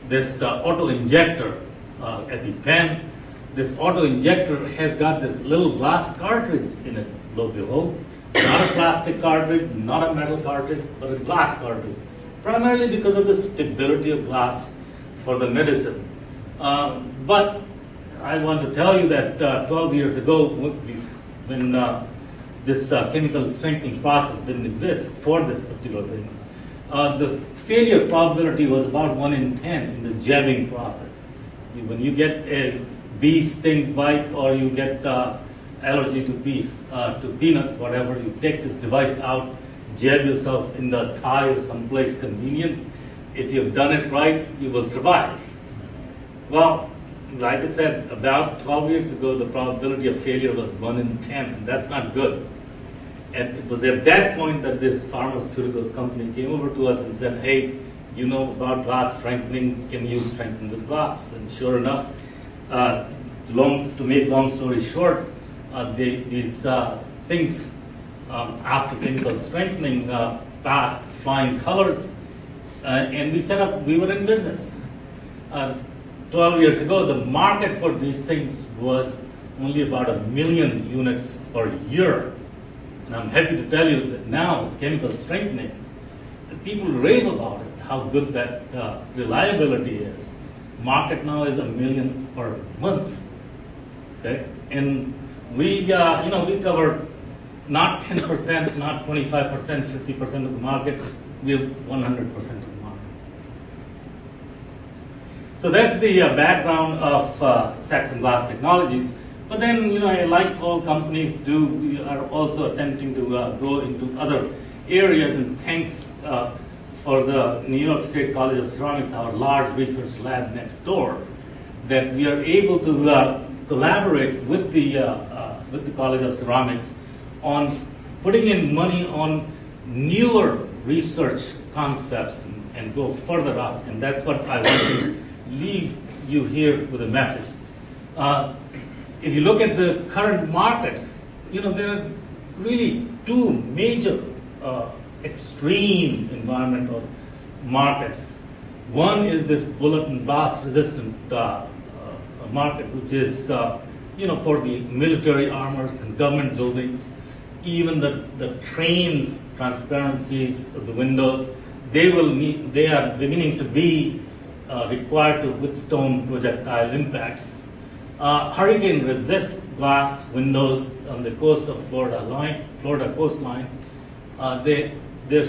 this auto-injector EpiPen. This auto-injector has got this little glass cartridge in it, lo and behold. Not a plastic cartridge, not a metal cartridge, but a glass cartridge. Primarily because of the stability of glass for the medicine. But I want to tell you that 12 years ago, when this chemical strengthening process didn't exist for this particular thing, the failure probability was about 1 in 10 in the jabbing process. When you get a bee sting bite or you get allergy to bees, to peanuts, whatever, you take this device out, jab yourself in the thigh or someplace convenient. If you've done it right, you will survive. Well, like I said, about 12 years ago, the probability of failure was 1 in 10, and that's not good. And it was at that point that this pharmaceuticals company came over to us and said, hey, you know about glass strengthening, can you strengthen this glass? And sure enough, to make long story short, these things after chemical strengthening passed flying colors, and we were in business. 12 years ago, the market for these things was only about 1 million units per year. And I'm happy to tell you that now, chemical strengthening, the people rave about it, how good that reliability is. Market now is 1 million per month. Okay? And we cover not 10%, not 25%, 50% of the market. We have 100% of the market. So that's the background of Saxon Glass Technologies. But then, like all companies do, we are also attempting to go into other areas. And thanks for the New York State College of Ceramics, our large research lab next door, that we are able to collaborate with the College of Ceramics on putting in money on newer research concepts and go further out. And that's what I want to leave you here with a message. If you look at the current markets, there are really two major extreme environmental markets. One is this bullet and blast resistant market, which is for the military armors and government buildings, even the trains, transparencies of the windows, they are beginning to be required to withstand projectile impacts. Hurricane resist glass windows on the coast of Florida coastline. They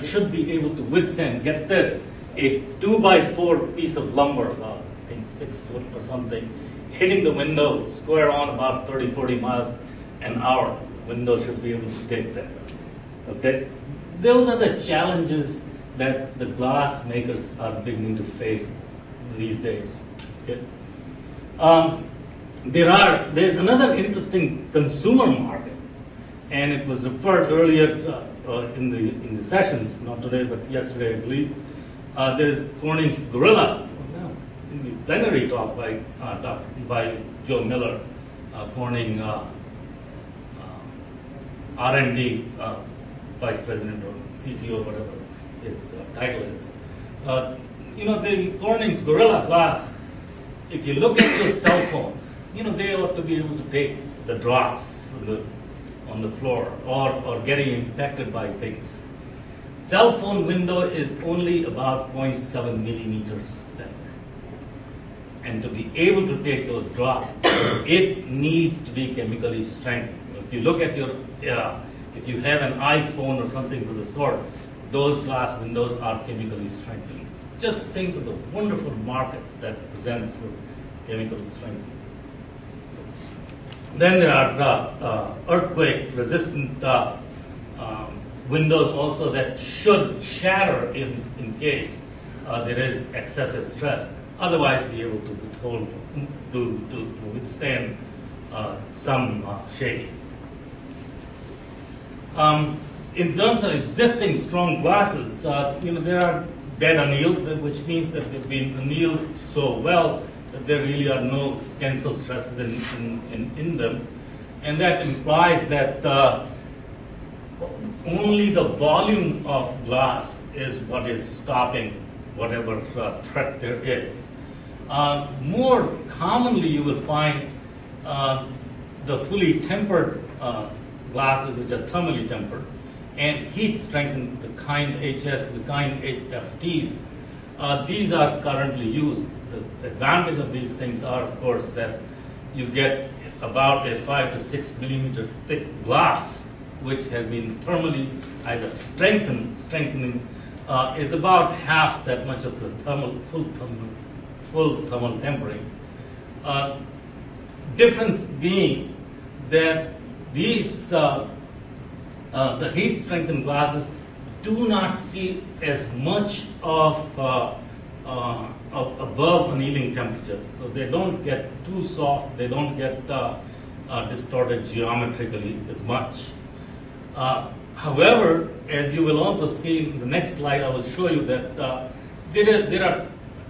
should be able to withstand, get this, a 2x4 piece of lumber, I think 6 foot or something, hitting the window square on about 30, 40 miles an hour. Window should be able to take that. Okay? Those are the challenges that the glass makers are beginning to face these days. Okay? There's another interesting consumer market, and it was referred earlier in the sessions, not today but yesterday, I believe. There's Corning's Gorilla, in the plenary talk by Joe Miller, Corning R&D vice president or CTO, whatever his title is. The Corning's Gorilla Glass, if you look at your cell phones, they ought to be able to take the drops on the floor or getting impacted by things. Cell phone window is only about 0.7 millimeters thick. And to be able to take those drops, it needs to be chemically strengthened. So if you look at if you have an iPhone or something of the sort, those glass windows are chemically strengthened. Just think of the wonderful market that presents for chemical strengthening. Then there are earthquake-resistant windows also that should shatter in case there is excessive stress. Otherwise, be able to withstand some shaking. In terms of existing strong glasses, there are dead annealed, which means that they've been annealed so well that there really are no tensile stresses in them. And that implies that only the volume of glass is what is stopping whatever threat there is. More commonly, you will find the fully tempered glasses, which are thermally tempered, and heat strengthened, the kind HS, the kind FTs. These are currently used. The advantage of these things are, of course, that you get about a 5 to 6 millimeters thick glass, which has been thermally either strengthening is about half that much of the full thermal tempering. Difference being that these the heat strengthened glasses do not see as much of above annealing temperature, so they don't get too soft, they don't get distorted geometrically as much. However, as you will also see in the next slide, I will show you that there are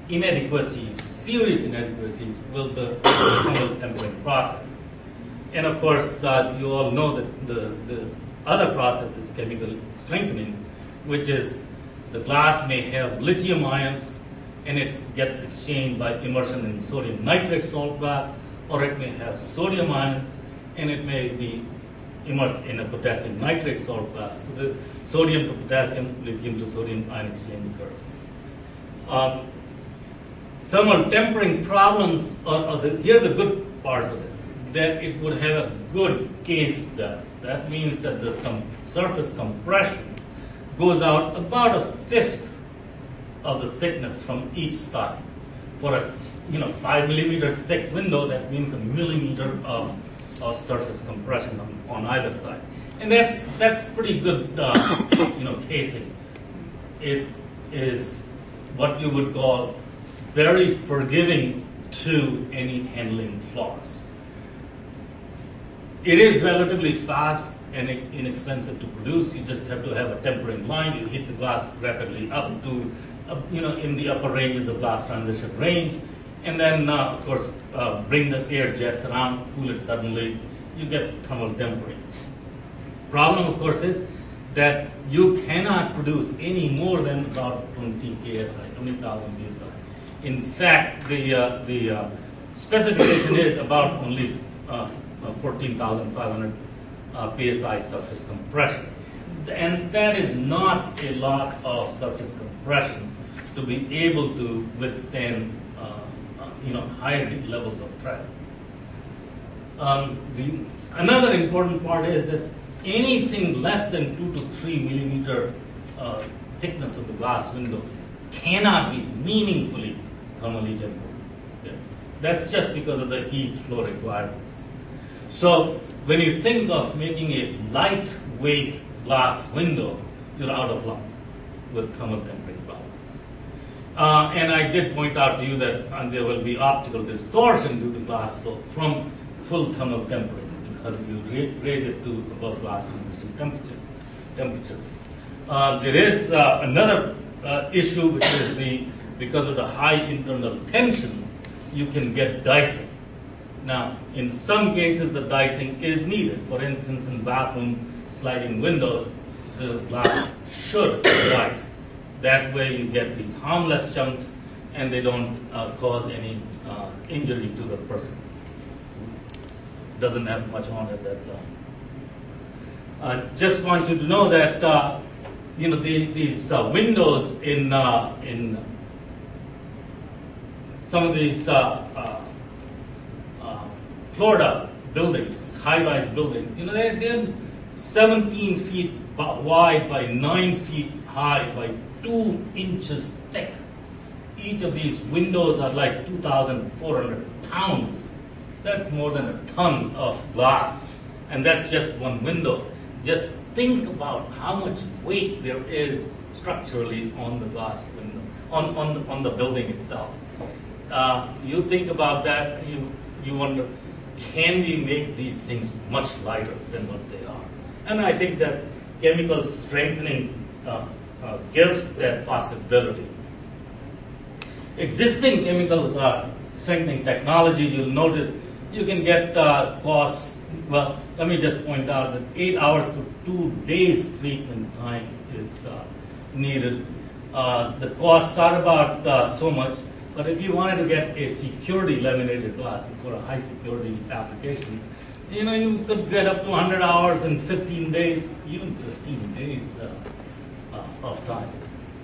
inadequacies, serious inadequacies with the thermal tempering process. And of course, you all know that the other process is chemical strengthening, which is the glass may have lithium ions and it gets exchanged by immersion in sodium nitrate salt bath, or it may have sodium ions and it may be immersed in a potassium nitrate salt bath. So the sodium to potassium, lithium to sodium ion exchange occurs. Thermal tempering problems, here are the good parts of it, that it would have a good case depth. That means that the surface compression goes out about a fifth of the thickness from each side. For a 5 millimeters thick window, that means a millimeter of surface compression on either side, and that's pretty good, casing. It is what you would call very forgiving to any handling flaws. It is relatively fast and inexpensive to produce. You just have to have a tempering line. You heat the glass rapidly up to, in the upper ranges of glass transition range. And then, of course, bring the air jets around, cool it suddenly, you get thermal tempering. Problem, of course, is that you cannot produce any more than about 20 KSI, 20,000 PSI. In fact, the specification is about only 14,500 PSI surface compression. And that is not a lot of surface compression to be able to withstand higher levels of threat. Another important part is that anything less than 2 to 3 millimeter thickness of the glass window cannot be meaningfully thermally tempered. Okay? That's just because of the heat flow requirements. So when you think of making a lightweight glass window, you're out of luck with thermal tempering glasses. And I did point out to you that there will be optical distortion due to glass flow from full thermal tempering because you raise it to above glass transition temperatures. There is another issue, which is because of the high internal tension, you can get dicing. Now, in some cases, the dicing is needed. For instance, in bathroom sliding windows, the glass should dice. That way you get these harmless chunks and they don't cause any injury to the person who doesn't have much on at that time. I just want you to know that these windows in some of these Florida buildings, high-rise buildings, they're 17 feet wide by 9 feet high by 2 inches thick. Each of these windows are like 2,400 pounds. That's more than a ton of glass, and that's just one window. Just think about how much weight there is structurally on the glass window, on the building itself. You think about that, you wonder, can we make these things much lighter than what they are? And I think that chemical strengthening gives that possibility. Existing chemical strengthening technology, you'll notice you can get costs. Well, let me just point out that 8 hours to 2 days treatment time is needed. The costs are about so much. But if you wanted to get a security laminated glass for a high security application, you could get up to 100 hours in 15 days, even 15 days of time.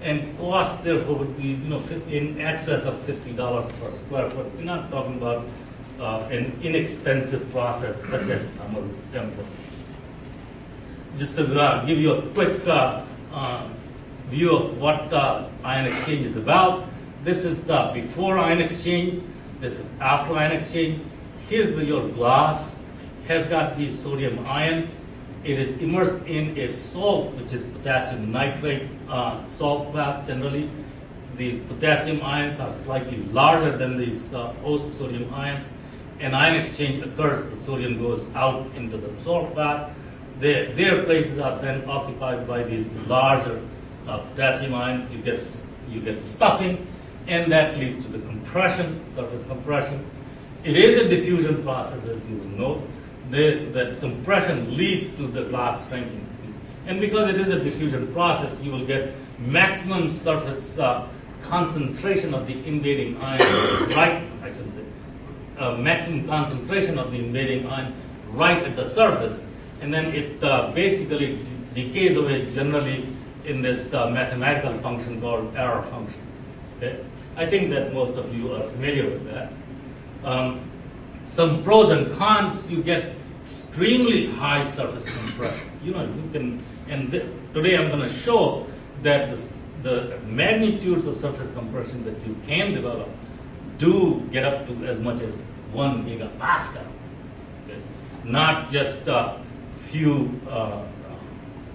And cost, therefore, would be in excess of $50 per square foot. We're not talking about an inexpensive process such as thermal tempering. Just to give you a quick view of what ion exchange is about. This is the before ion exchange. This is after ion exchange. Here's your glass. Has got these sodium ions. It is immersed in a salt, which is potassium nitrate salt bath generally. These potassium ions are slightly larger than these host sodium ions. An ion exchange occurs, the sodium goes out into the salt bath. Their places are then occupied by these larger potassium ions. You get stuffing, and that leads to the compression, surface compression. It is a diffusion process, as you will note. That compression leads to the glass strengthening speed. And because it is a diffusion process, you will get maximum surface concentration of the invading ion, maximum concentration of the invading ion right at the surface. And then it basically decays away generally in this mathematical function called error function. Okay? I think that most of you are familiar with that. Some pros and cons: you get extremely high surface compression. You can, and today I'm going to show that the magnitudes of surface compression that you can develop do get up to as much as 1 gigapascal. Okay? Not just few.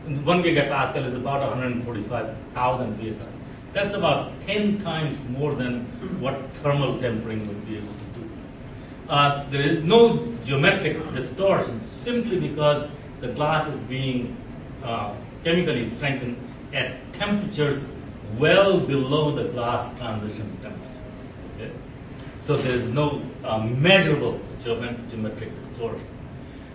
1 gigapascal is about 145,000 psi. That's about 10 times more than what thermal tempering would be able to do. There is no geometric distortion simply because the glass is being chemically strengthened at temperatures well below the glass transition temperature. Okay? So there is no measurable geometric distortion.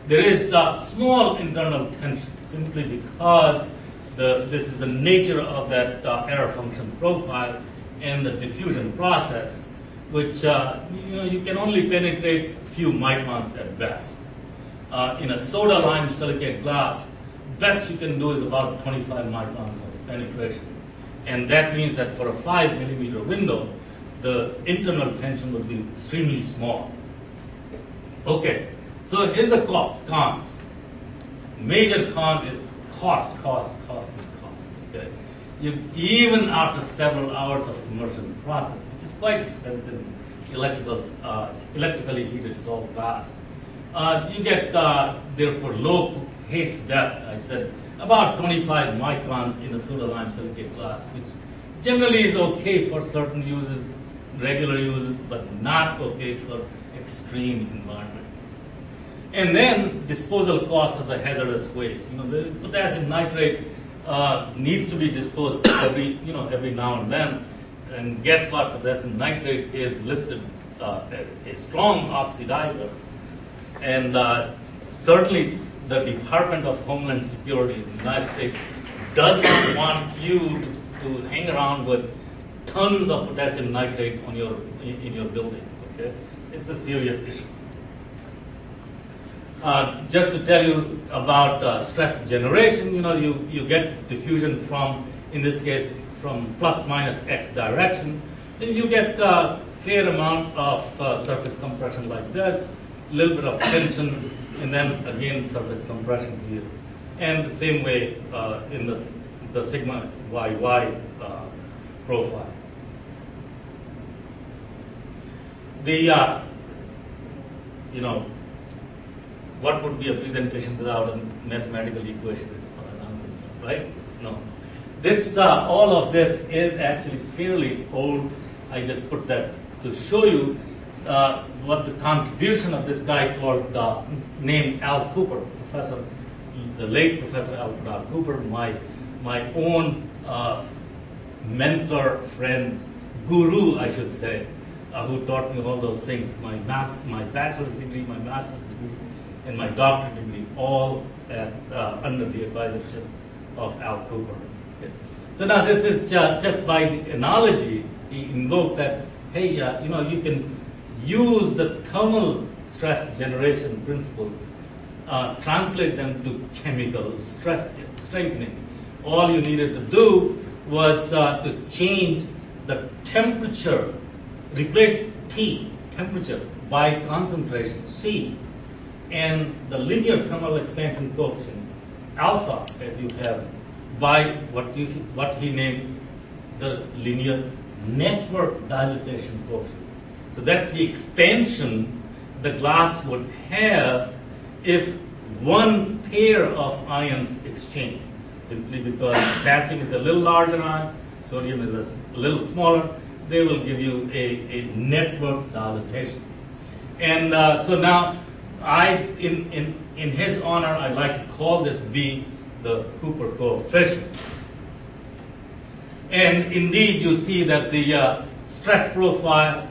There is small internal tension simply because this is the nature of that error function profile and the diffusion process, which you can only penetrate a few microns at best. In a soda lime silicate glass, best you can do is about 25 microns of penetration. And that means that for a 5 millimeter window, the internal tension would be extremely small. Okay, so here's the cons. Major con is cost. Okay? Even after several hours of immersion process, which is quite expensive in electrically heated salt baths, you get therefore low case depth. I said about 25 microns in a soda lime silicate glass, which generally is okay for certain uses, regular uses, but not okay for extreme environments. And then disposal costs of the hazardous waste. The potassium nitrate needs to be disposed every now and then. And guess what? Potassium nitrate is listed as a strong oxidizer. And certainly the Department of Homeland Security in the United States does not want you to hang around with tons of potassium nitrate in your building. Okay? It's a serious issue. Just to tell you about stress generation, you get diffusion from, in this case, from plus minus x direction. And you get a fair amount of surface compression like this, a little bit of tension, and then again surface compression here. And the same way in the sigma YY profile. What would be a presentation without a mathematical equation, as far as I'm concerned, right? No. All of this is actually fairly old. I just put that to show you what the contribution of this guy called named Al Cooper, the late Professor Alfred R. Cooper, my own mentor, friend, guru, I should say, who taught me all those things. My bachelor's degree, my master's degree, and my doctorate degree, all under the advisorship of Al Cooper. Okay. So now this is just by the analogy, he invoked that hey, you can use the thermal stress generation principles, translate them to chemical stress strengthening. All you needed to do was to change the temperature, replace T, temperature, by concentration, C, and the linear thermal expansion coefficient, alpha, as you have, by what he named the linear network dilatation coefficient. So that's the expansion the glass would have if one pair of ions exchange. Simply because potassium is a little larger ion, sodium is a little smaller, they will give you a network dilatation. And so now, in his honor, I'd like to call this B the Cooper coefficient. And indeed, you see that the stress profile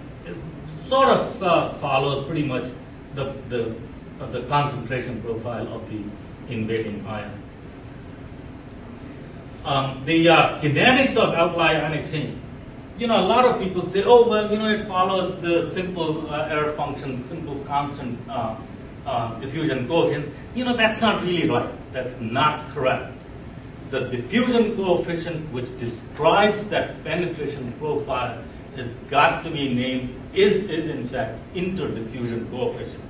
sort of follows pretty much the concentration profile of the invading ion. The kinetics of alkali ion exchange. A lot of people say, oh, well, it follows the simple error function, simple constant diffusion coefficient. That's not really right. That's not correct. The diffusion coefficient, which describes that penetration profile, is got to be named, is in fact interdiffusion coefficient.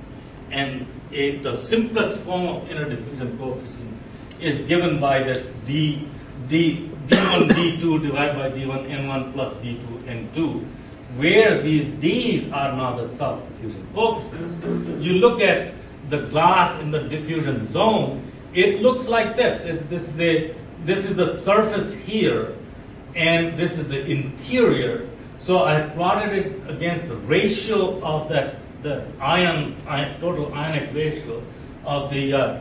And the simplest form of interdiffusion coefficient is given by this D1 D2 divided by D1 N1 plus D2 N2, where these D's are now the self-diffusion coefficients. You look at the glass in the diffusion zone, it looks like this. This is the surface here, and this is the interior. So I plotted it against the ratio of the total ionic ratio of the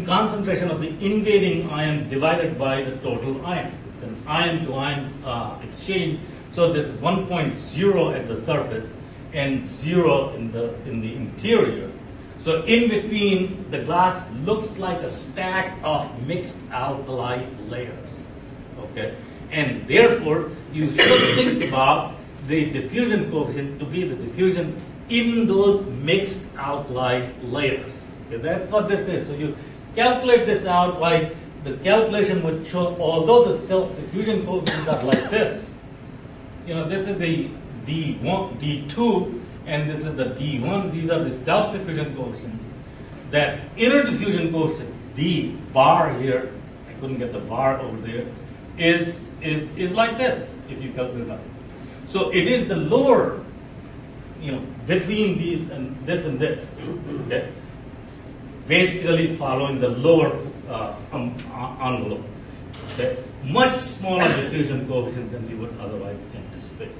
concentration of the invading ion divided by the total ions. It's an ion-to-ion exchange. So this is 1.0 at the surface and 0 in the interior. So in between, the glass looks like a stack of mixed alkali layers. Okay, and therefore you should think about the diffusion coefficient to be the diffusion in those mixed alkali layers. Okay, that's what this is. So you calculate this out by the calculation would show, although the self-diffusion coefficients are like this, this is the D1, D2, and this is the D1. These are the self-diffusion coefficients. That inner diffusion coefficients, D bar here, I couldn't get the bar over there, is like this if you calculate it out. So it is the lower, between these and this, okay? Basically following the lower envelope. Okay? Much smaller diffusion coefficients than we would otherwise anticipate.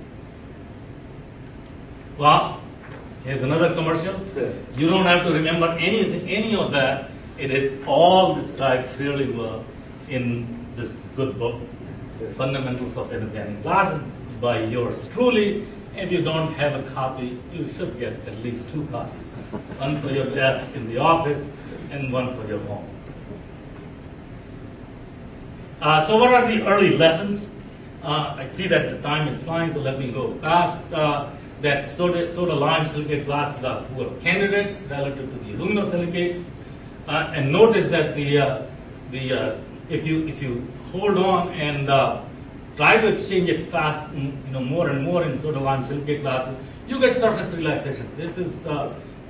Well, here's another commercial. You don't have to remember any of that. It is all described fairly well in this good book, Fundamentals of Inorganic Glasses, by yours truly. If you don't have a copy, you should get at least 2 copies. One for your desk in the office and one for your home. So what are the early lessons? I see that the time is flying, so let me go fast. That soda lime silicate glasses are poor candidates relative to the aluminosilicates. And notice that if you hold on and try to exchange it fast, more and more in soda lime silicate glasses, you get surface relaxation. This is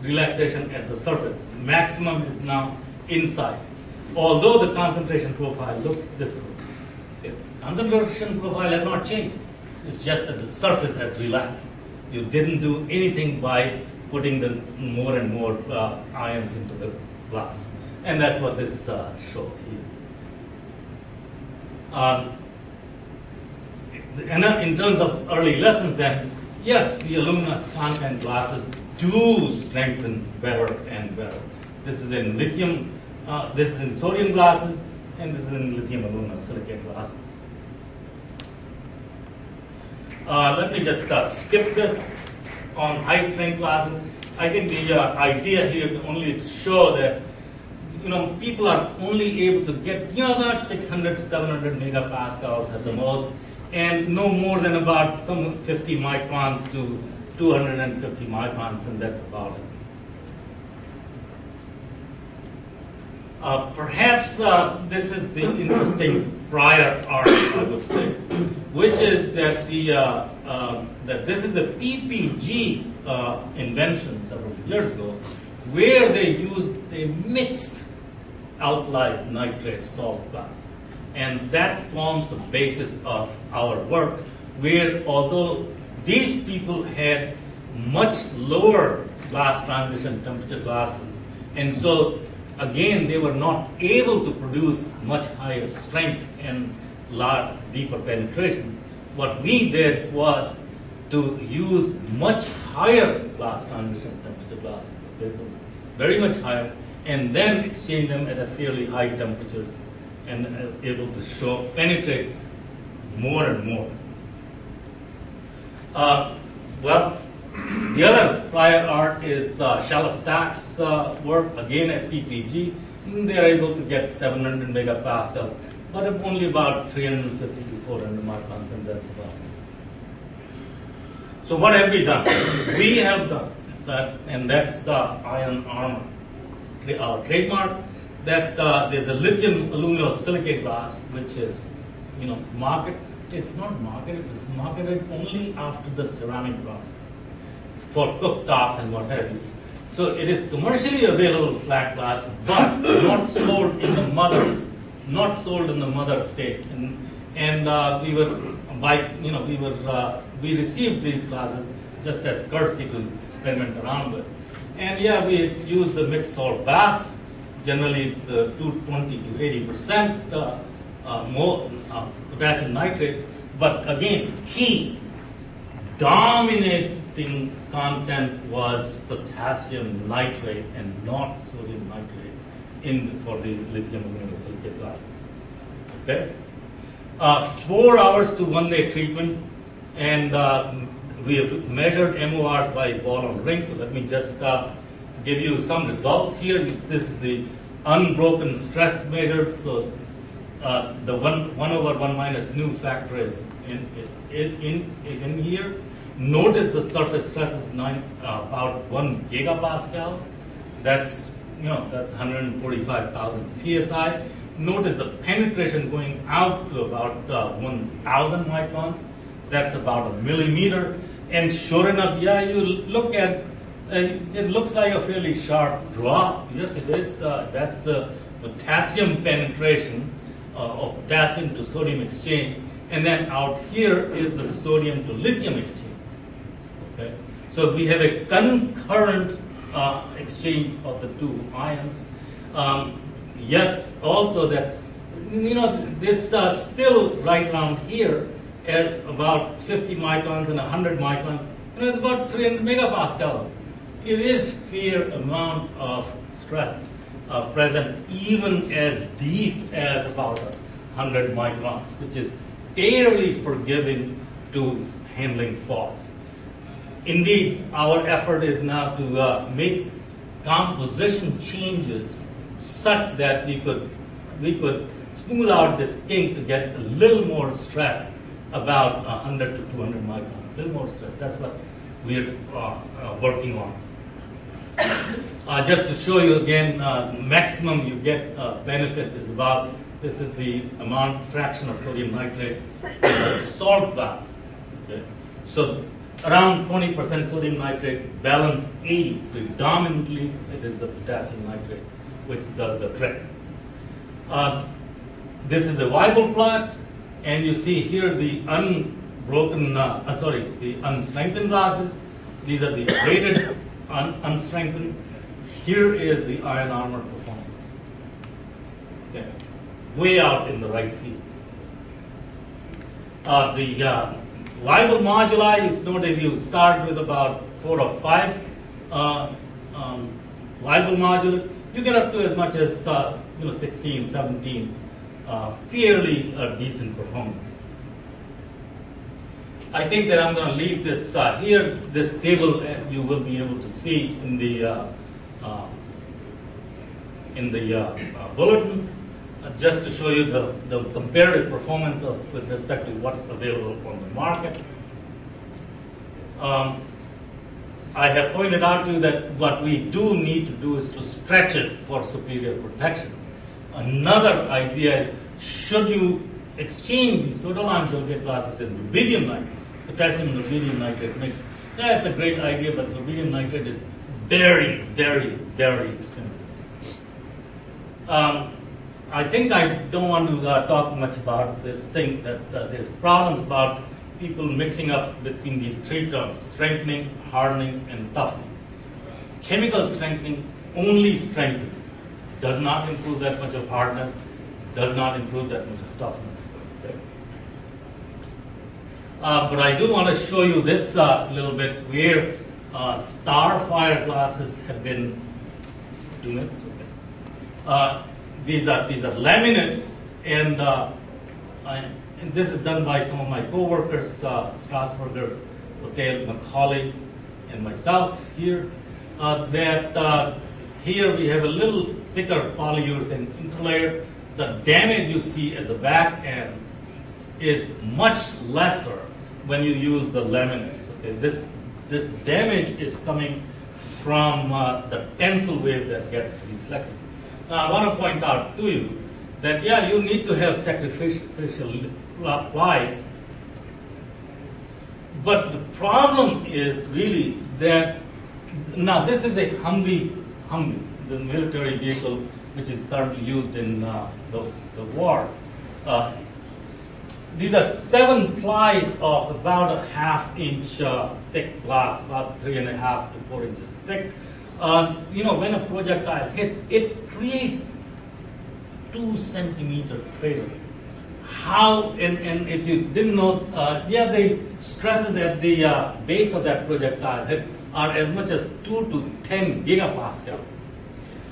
relaxation at the surface. Maximum is now inside. Although the concentration profile looks this way. Okay. Concentration profile has not changed. It's just that the surface has relaxed. You didn't do anything by putting the more and more ions into the glass. And that's what this shows here. In terms of early lessons then, yes, the alumina content glasses do strengthen better and better. This is in lithium, this is in sodium glasses, and this is in lithium aluminosilicate glasses. Let me just skip this on high strength glasses. I think the idea here is only to show that people are only able to get about 600 to 700 megapascals at the most and no more than about some 50 microns to 250 microns, and that's about it. Perhaps this is the interesting prior art, I would say, which is that that this is a PPG invention several years ago, where they used a mixed alkali nitrate salt bath, and that forms the basis of our work. Where although these people had much lower glass transition temperature glasses, and so again, they were not able to produce much higher strength and large, deeper penetrations. What we did was to use much higher glass transition temperature glasses, okay, so very much higher, and then exchange them at a fairly high temperatures and able to penetrate more and more. Well, the other prior art is Shalastac's work, again at PPG. They are able to get 700 megapascals, but only about 350 to 400 microns, and that's about it. So what have we done? We have done that, and that's iron armor, our trademark, that there's a lithium aluminosilicate glass, which is, marketed. It's not marketed, it's marketed only after the ceramic process, for cooktops and what have you. So it is commercially available flat glass, but not sold in the mother state. And we received these glasses just as courtesy to experiment around with. And yeah, we use the mixed salt baths, generally the 220 to 80% more potassium nitrate, but again, key dominating content was potassium nitrate and not sodium nitrate for the lithium aluminosilicate glasses. Okay, 4 hours to 1 day treatments, and we have measured MORs by ball on ring. So let me just give you some results here. This is the unbroken stress measured. So the 1/1 minus nu factor is in here. Notice the surface stress is about 1 gigapascal. That's 145,000 psi. Notice the penetration going out to about 1,000 microns. That's about a millimeter. And sure enough, yeah, you look at it looks like a fairly sharp drop. Yes, it is. That's the potassium penetration of potassium to sodium exchange. And then out here is the sodium to lithium exchange. Okay? So we have a concurrent exchange of the two ions. Yes, also that, this still right around here at about 50 microns and 100 microns, it's about 300 megapascal. It is fair amount of stress present even as deep as about 100 microns, which is fairly forgiving to handling faults. Indeed, our effort is now to make composition changes such that we could smooth out this kink to get a little more stress, about 100 to 200 microns, a little more stress. That's what we're working on. Just to show you again, maximum you get benefit is about, this is the fraction of sodium nitrate in the salt bath. Okay? So around 20% sodium nitrate, balance 80. Predominantly, it is the potassium nitrate which does the trick. This is the Weibull plot, and you see here the the unstrengthened glasses. These are the rated unstrengthened. Here is the iron armor performance. Okay, way out in the right field. The Weibull moduli is noted. You start with about 4 or 5 Weibull modulus. You get up to as much as 16, 17. Fairly decent performance. I think that I'm going to leave this here. This table you will be able to see in the bulletin. just to show you the comparative performance with respect to what's available on the market. I have pointed out to you that what we do need to do is to stretch it for superior protection. Another idea is, should you exchange these sodium silicate glasses in rubidium nitrate, potassium and rubidium nitrate mix? Yeah, it's a great idea, but rubidium nitrate is very, very, very expensive. I think I don't want to talk much about this thing, that there's problems about people mixing up between these three terms: strengthening, hardening, and toughening. Chemical strengthening only strengthens, does not improve that much of hardness, does not improve that much of toughness. Okay. But I do want to show you this little bit where Starfire glasses have been. 2 minutes. Okay. These are laminates, and this is done by some of my co-workers, Strasburger, Hotel, Macaulay, and myself here. Here we have a little thicker polyurethane interlayer. The damage you see at the back end is much lesser when you use the laminates. Okay, this damage is coming from the tensile wave that gets reflected. Now I want to point out to you that yeah, you need to have sacrificial plies, but the problem is really that now this is a Humvee, the military vehicle which is currently used in the war. These are 7 plies of about a ½ inch thick glass, about 3.5 to 4 inches thick. When a projectile hits, it creates 2 centimeter crater. How, and if you didn't know, the stresses at the base of that projectile hit are as much as 2 to 10 gigapascal.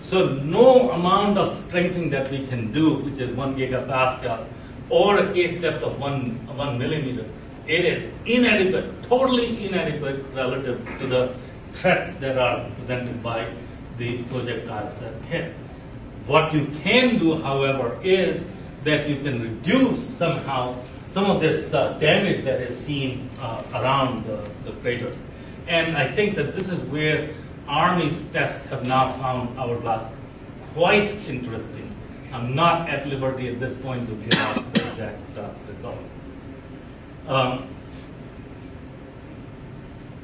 So no amount of strengthening that we can do, which is 1 gigapascal, or a case depth of 1 millimeter, it is inadequate, totally inadequate relative to the threats that are presented by the projectiles that hit. What you can do, however, is that you can reduce somehow some of this damage that is seen around the craters. And I think that this is where Army's tests have now found our glass quite interesting. I'm not at liberty at this point to give out the exact results.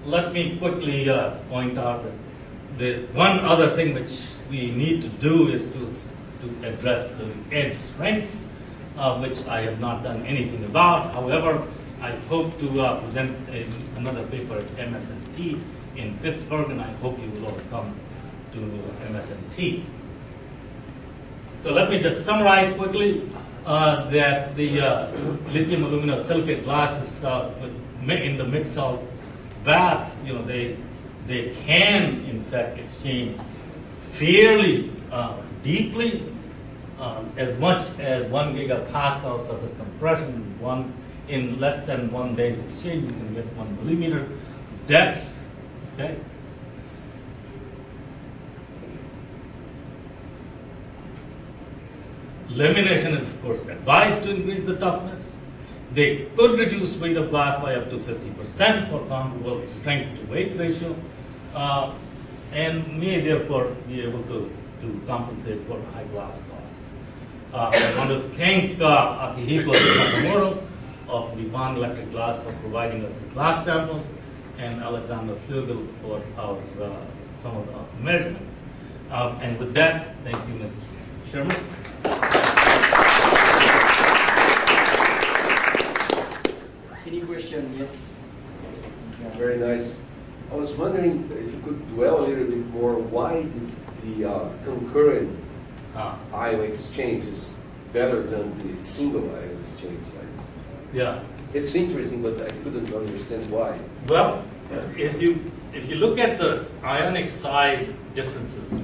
Let me quickly point out that the one other thing which we need to do is to address the edge strengths, which I have not done anything about. However, I hope to present another paper at MSNT in Pittsburgh, and I hope you will all come to MSNT. So let me just summarize quickly that the lithium aluminosilicate glasses in the mixed salt baths, they can in fact exchange fairly deeply, as much as 1 gigapascal surface compression. In less than 1 day's exchange, you can get 1 millimeter depths. Okay. Lamination is, of course, advised to increase the toughness. They could reduce weight of glass by up to 50% for comparable strength to weight ratio, and may therefore be able to compensate for high glass cost. I want to thank Akihiko Nakamoto of Nippon Electric Glass for providing us the glass samples, and Alexander Flugel for some of the measurements. And with that, thank you, Mr. Chairman. Any question? Yes. Yeah, very nice. I was wondering if you could dwell a little bit more, why the concurrent ion exchange is better than the single ion exchange? Yeah. It's interesting, but I couldn't understand why. Well, if you look at the ionic size differences,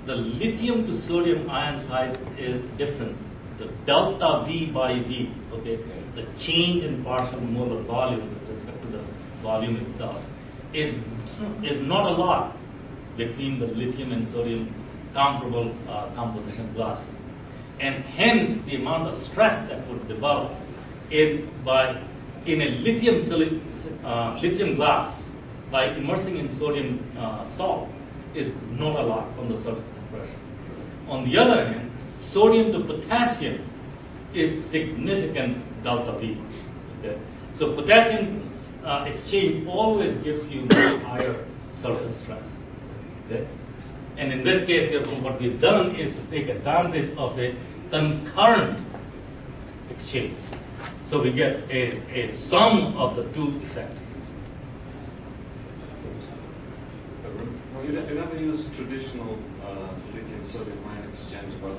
the lithium to sodium ion size is different. The delta V by V, okay, the change in partial molar volume with respect to the volume itself is not a lot between the lithium and sodium comparable composition glasses. and hence the amount of stress that would develop in a lithium glass by immersing in sodium salt is not a lot on the surface compression. On the other hand, sodium to potassium is significant delta V. Okay? So potassium exchange always gives you much higher surface stress. Okay? And in this case, therefore, what we've done is to take advantage of a concurrent exchange. So we get a sum of the two effects. You never use traditional lithium-sodium ion exchange above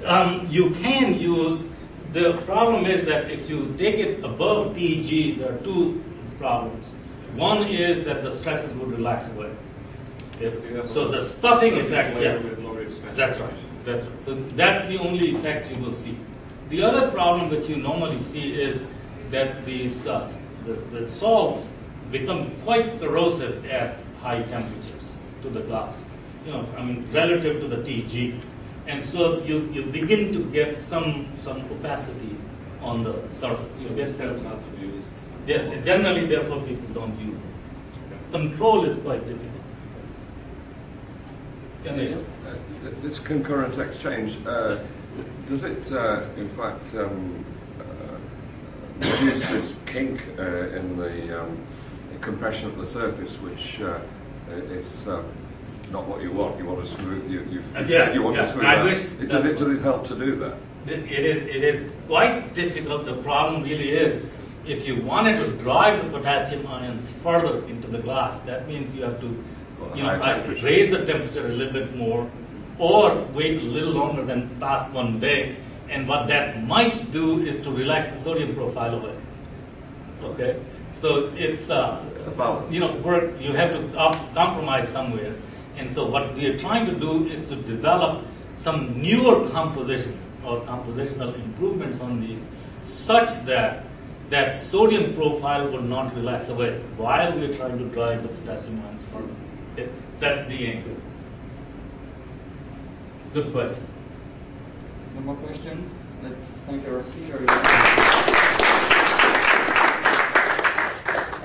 TG? You can use, the problem is that if you take it above TG, there are two problems. One is that the stresses would relax away. Okay? So the stuffing effect, yeah, that's right. That's right. So that's the only effect you will see. The other problem that you normally see is that these the salts become quite corrosive at high temperatures to the glass. Relative to the TG, and so you begin to get some opacity on the surface. So this tends not to be used. Yeah, generally, therefore, people don't use it. Control is quite difficult. This concurrent exchange, does it, in fact, reduce this kink in the compression of the surface, which is not what you want? You want to smooth. Yes, you want to smooth. Does it help to do that? It is quite difficult. The problem really is, if you wanted to drive the potassium ions further into the glass, that means you have to, raise the temperature a little bit more, or wait a little longer than past 1 day. And what that might do is to relax the sodium profile away. Okay, so it's a balance. You have to compromise somewhere. And so what we are trying to do is to develop some newer compositions or compositional improvements on these, such that that sodium profile would not relax away while we are trying to drive the potassium ions further. Okay? That's the aim. Good question. No more questions? Let's thank our speaker.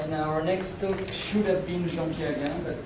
And our next talk should have been Jean-Pierre Gain, but